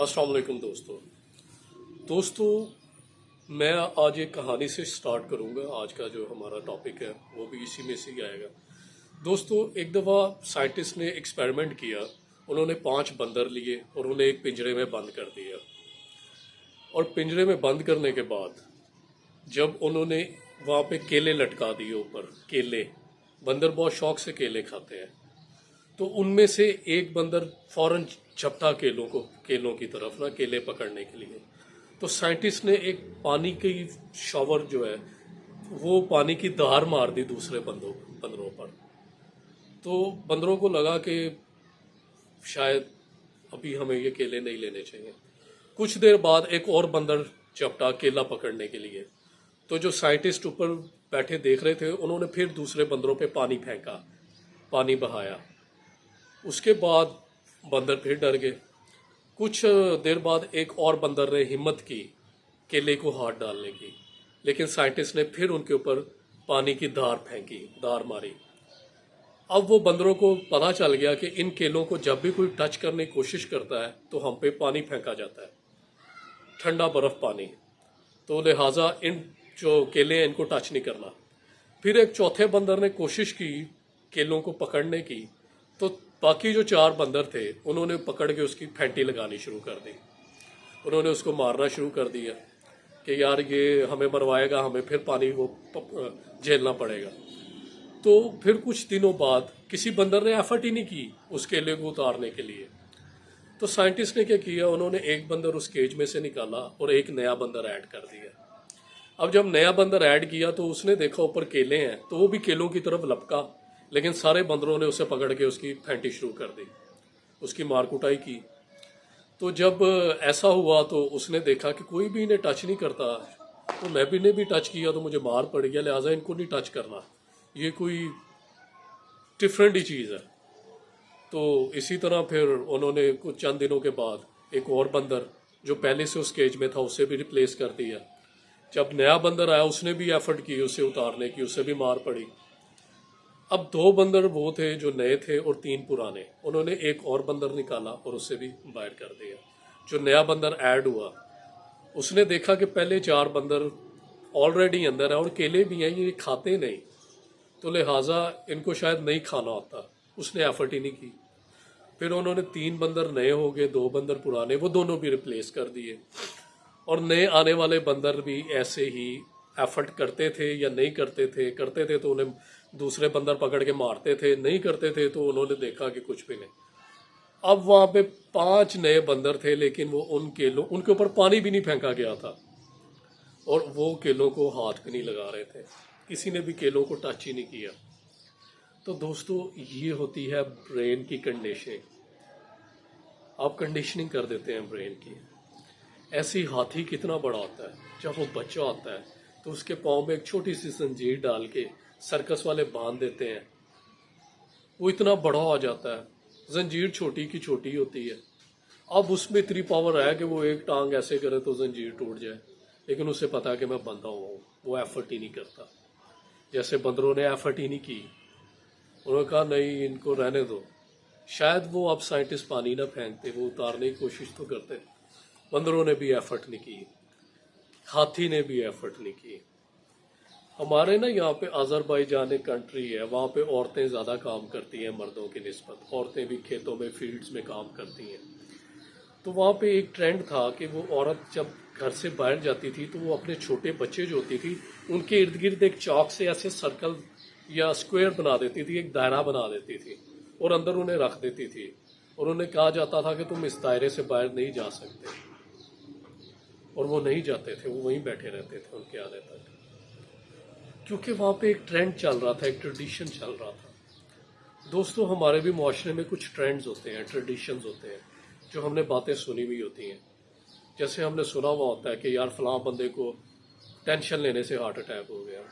अस्सलाम वालेकुम दोस्तों मैं आज एक कहानी से स्टार्ट करूंगा। आज का जो हमारा टॉपिक है वो भी इसी में से ही आएगा। दोस्तों, एक दफ़ा साइंटिस्ट ने एक्सपेरिमेंट किया। उन्होंने 5 बंदर लिए और उन्हें एक पिंजरे में बंद कर दिया। और पिंजरे में बंद करने के बाद जब उन्होंने वहाँ पे केले लटका दिए ऊपर, केले, बंदर बहुत शौक से केले खाते हैं, तो उनमें से एक बंदर फौरन झपटा केलों की तरफ ना, केले पकड़ने के लिए। तो साइंटिस्ट ने एक पानी की शॉवर जो है वो पानी की धार मार दी दूसरे बंदरों पर। तो बंदरों को लगा कि शायद अभी हमें ये केले नहीं लेने चाहिए। कुछ देर बाद एक और बंदर झपटा केला पकड़ने के लिए। तो जो साइंटिस्ट ऊपर बैठे देख रहे थे, उन्होंने फिर दूसरे बंदरों पे पानी फेंका, पानी बहाया। उसके बाद बंदर फिर डर गए। कुछ देर बाद एक और बंदर ने हिम्मत की केले को हाथ डालने की, लेकिन साइंटिस्ट ने फिर उनके ऊपर पानी की धार फेंकी, धार मारी। अब वो बंदरों को पता चल गया कि इन केलों को जब भी कोई टच करने की कोशिश करता है तो हम पे पानी फेंका जाता है, ठंडा बर्फ पानी। तो लिहाजा इन जो केले हैं इनको टच नहीं करना। फिर एक चौथे बंदर ने कोशिश की केलों को पकड़ने की, तो बाकी जो 4 बंदर थे उन्होंने पकड़ के उसकी फैंटी लगानी शुरू कर दी। उन्होंने उसको मारना शुरू कर दिया कि यार ये हमें मरवाएगा, हमें फिर पानी को झेलना पड़ेगा। तो फिर कुछ दिनों बाद किसी बंदर ने एफर्ट ही नहीं की उस केले को उतारने के लिए। तो साइंटिस्ट ने क्या किया, उन्होंने एक बंदर उस केज में से निकाला और एक नया बंदर ऐड कर दिया। अब जब नया बंदर ऐड किया तो उसने देखा ऊपर केले हैं, तो वो भी केलों की तरफ लपका, लेकिन सारे बंदरों ने उसे पकड़ के उसकी फैंटी शुरू कर दी, उसकी मार कुटाई की। तो जब ऐसा हुआ तो उसने देखा कि कोई भी इन्हें टच नहीं करता, तो मैं भी ने भी टच किया तो मुझे मार पड़ गया, लिहाजा इनको नहीं टच करना, ये कोई डिफरेंट ही चीज़ है। तो इसी तरह फिर उन्होंने कुछ चंद दिनों के बाद एक और बंदर जो पहले से उस केज में था उसे भी रिप्लेस कर दिया। जब नया बंदर आया उसने भी एफर्ट की उसे उतारने की, उसे भी मार पड़ी। अब 2 बंदर वो थे जो नए थे और 3 पुराने। उन्होंने एक और बंदर निकाला और उसे भी बाहर कर दिया। जो नया बंदर ऐड हुआ उसने देखा कि पहले 4 बंदर ऑलरेडी अंदर है और केले भी हैं, ये खाते नहीं, तो लिहाजा इनको शायद नहीं खाना होता, उसने एफर्ट ही नहीं की। फिर उन्होंने 3 बंदर नए हो गए, 2 बंदर पुराने, वो दोनों भी रिप्लेस कर दिए। और नए आने वाले बंदर भी ऐसे ही एफर्ट करते थे या नहीं करते थे तो उन्हें दूसरे बंदर पकड़ के मारते थे, नहीं करते थे तो उन्होंने देखा कि कुछ भी नहीं। अब वहां पे 5 नए बंदर थे, लेकिन वो उनके ऊपर पानी भी नहीं फेंका गया था और वो केलों को हाथ भी नहीं लगा रहे थे, किसी ने भी केलों को टच ही नहीं किया। तो दोस्तों, ये होती है ब्रेन की कंडीशनिंग। आप कंडीशनिंग कर देते हैं ब्रेन की। ऐसी हाथी कितना बड़ा होता है, जब वो बच्चा होता है तो उसके पाँव में एक छोटी सी जंजीर डाल के सर्कस वाले बांध देते हैं, वो इतना बड़ा हो जाता है। जंजीर छोटी की छोटी होती है। अब उसमें इतनी पावर है कि वो एक टांग ऐसे करे तो जंजीर टूट जाए, लेकिन उसे पता है कि मैं बंधा हुआ हूँ, वो एफर्ट ही नहीं करता। जैसे बंदरों ने एफर्ट ही नहीं की, उन्होंने कहा नहीं इनको रहने दो। शायद वो अब साइंटिस्ट पानी ना फेंकते, वो उतारने की कोशिश तो करते। बंदरों ने भी एफर्ट नहीं की, हाथी ने भी एफर्ट नहीं की। हमारे ना यहाँ पे अजरबैजान एक कंट्री है, वहाँ पे औरतें ज़्यादा काम करती हैं मर्दों की निस्बत। औरतें भी खेतों में, फील्ड्स में काम करती हैं। तो वहाँ पे एक ट्रेंड था कि वो औरत जब घर से बाहर जाती थी तो वो अपने छोटे बच्चे जो होती थी उनके इर्द गिर्द एक चौक से ऐसे सर्कल या स्क्वायर बना देती थी, एक दायरा बना देती थी और अंदर उन्हें रख देती थी। और उन्हें कहा जाता था कि तुम इस दायरे से बाहर नहीं जा सकते, और वो नहीं जाते थे, वो वहीं बैठे रहते थे उनके आने तक, क्योंकि वहाँ पे एक ट्रेंड चल रहा था, एक ट्रेडिशन चल रहा था। दोस्तों, हमारे भी माशरे में कुछ ट्रेंड्स होते हैं, ट्रेडिशंस होते हैं, जो हमने बातें सुनी हुई होती हैं। जैसे हमने सुना हुआ होता है कि यार फलां बंदे को टेंशन लेने से हार्ट अटैक हो गया।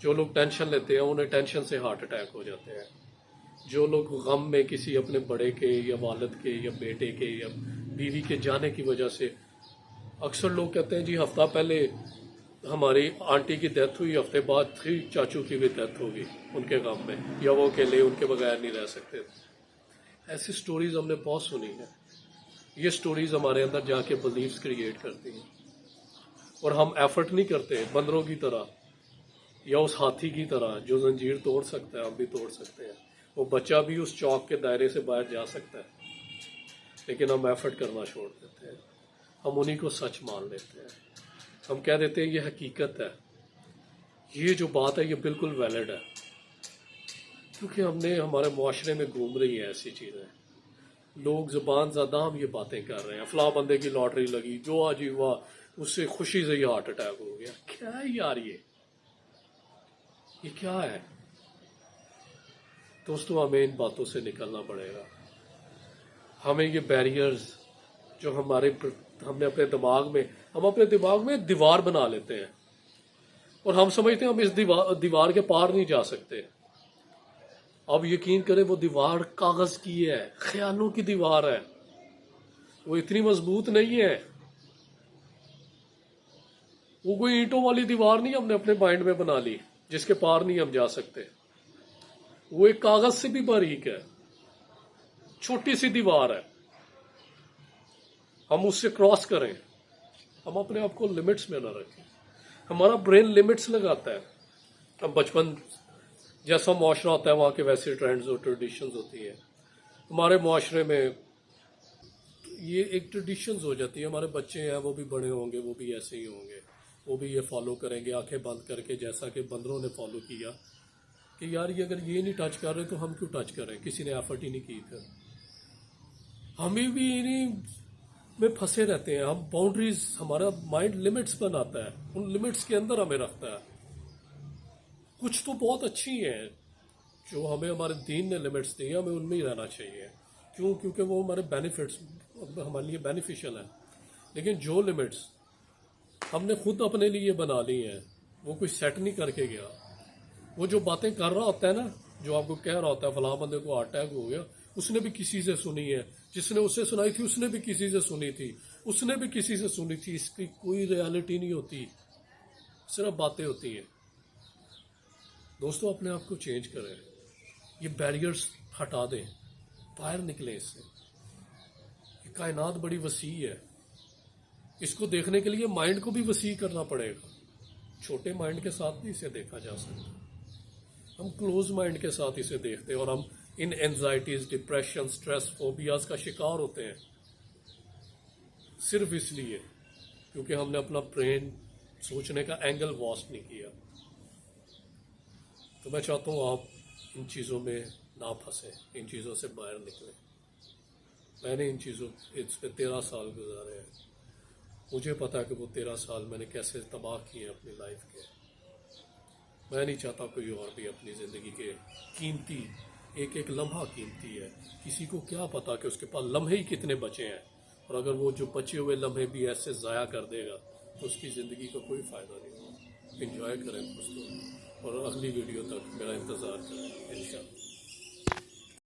जो लोग टेंशन लेते हैं उन्हें टेंशन से हार्ट अटैक हो जाते हैं। जो लोग गम में किसी अपने बड़े के या वालिद के या बेटे के या बीवी के जाने की वजह से, अक्सर लोग कहते हैं जी हफ्ता पहले हमारी आंटी की डेथ हुई, हफ्ते बाद फिर चाचू की भी डेथ होगी उनके गम में, या वो अकेले उनके बगैर नहीं रह सकते। ऐसी स्टोरीज हमने बहुत सुनी है। ये स्टोरीज हमारे अंदर जाके बिलीव्स क्रिएट करती हैं और हम एफर्ट नहीं करते बंदरों की तरह या उस हाथी की तरह जो जंजीर तोड़ सकता है हम भी तोड़ सकते हैं। वो बच्चा भी उस चौक के दायरे से बाहर जा सकता है, लेकिन हम एफर्ट करना छोड़ देते हैं। हम उन्हीं को सच मान लेते हैं। हम कह देते हैं ये हकीकत है, ये जो बात है ये बिल्कुल वैलिड है, क्योंकि हमने हमारे मुआशरे में घूम रही है ऐसी चीज़ें। लोग ज़बान ज़्यादा हम ये बातें कर रहे हैं, फला बंदे की लॉटरी लगी, जो आज हुआ उससे खुशी से ही हार्ट अटैक हो गया। क्या है यार ये क्या है? दोस्तों हमें इन बातों से निकलना पड़ेगा। हमें ये बैरियर्स जो हमने अपने दिमाग में दीवार बना लेते हैं और हम समझते हैं हम इस दीवार के पार नहीं जा सकते। अब यकीन करें वो दीवार कागज की है, ख्यालों की दीवार है, वो इतनी मजबूत नहीं है। वो कोई ईंटों वाली दीवार नहीं हमने अपने माइंड में बना ली जिसके पार नहीं हम जा सकते। वो एक कागज से भी बारीक है, छोटी सी दीवार है। हम उससे क्रॉस करें, हम अपने आप को लिमिट्स में ना रखें। हमारा ब्रेन लिमिट्स लगाता है। अब बचपन जैसा मुआशरा होता है वहाँ के वैसे ट्रेंड्स और ट्रेडिशंस होती है। हमारे मुआशरे में ये एक ट्रेडिशंस हो जाती है। हमारे बच्चे हैं वो भी बड़े होंगे, वो भी ऐसे ही होंगे, वो भी ये फॉलो करेंगे आंखें बंद करके, जैसा कि बंदरों ने फॉलो किया कि यार ये अगर ये नहीं टच कर रहे तो हम क्यों टच करें, किसी ने एफर्ट ही नहीं की। फिर हमें भी इन्हीं में फंसे रहते हैं हम। बाउंड्रीज, हमारा माइंड लिमिट्स बनाता है, उन लिमिट्स के अंदर हमें रखता है। कुछ तो बहुत अच्छी हैं जो हमें हमारे दीन ने लिमिट्स दी, हमें उनमें ही रहना चाहिए। क्यों? क्योंकि वो हमारे बेनिफिट्स, हमारे लिए बेनिफिशियल है। लेकिन जो लिमिट्स हमने खुद अपने लिए बना ली हैं, वो कोई सेट नहीं करके गया। वो जो बातें कर रहा होता है ना, जो आपको कह रहा होता है फलां बंदे को हार्ट अटैक हो गया, उसने भी किसी से सुनी है, जिसने उससे सुनाई थी उसने भी किसी से सुनी थी, उसने भी किसी से सुनी थी। इसकी कोई रियलिटी नहीं होती, सिर्फ बातें होती हैं। दोस्तों अपने आप को चेंज करें, ये बैरियर्स हटा दें, बाहर निकलें इससे। ये कायनात बड़ी वसी है, इसको देखने के लिए माइंड को भी वसी करना पड़ेगा। छोटे माइंड के साथ भी इसे देखा जा सकता है। हम क्लोज माइंड के साथ इसे देखते हैं और हम इन एंजाइटीज, डिप्रेशन, स्ट्रेस, फोबियाज का शिकार होते हैं सिर्फ इसलिए क्योंकि हमने अपना ब्रेन सोचने का एंगल वास्ट नहीं किया। तो मैं चाहता हूँ आप इन चीज़ों में ना फंसे, इन चीज़ों से बाहर निकलें। मैंने इस पे 13 साल गुजारे हैं। मुझे पता है कि वो 13 साल मैंने कैसे तबाह किए अपनी लाइफ के। मैं नहीं चाहता कोई और भी अपनी ज़िंदगी के कीमती एक एक लम्हा कीमती है। किसी को क्या पता कि उसके पास लम्हे ही कितने बचे हैं, और अगर वो जो बचे हुए लम्हे भी ऐसे ज़ाया कर देगा तो उसकी ज़िंदगी का कोई फ़ायदा नहीं होगा। इंजॉय करें दोस्तों, और अगली वीडियो तक मेरा इंतज़ार करें इंशाअल्लाह।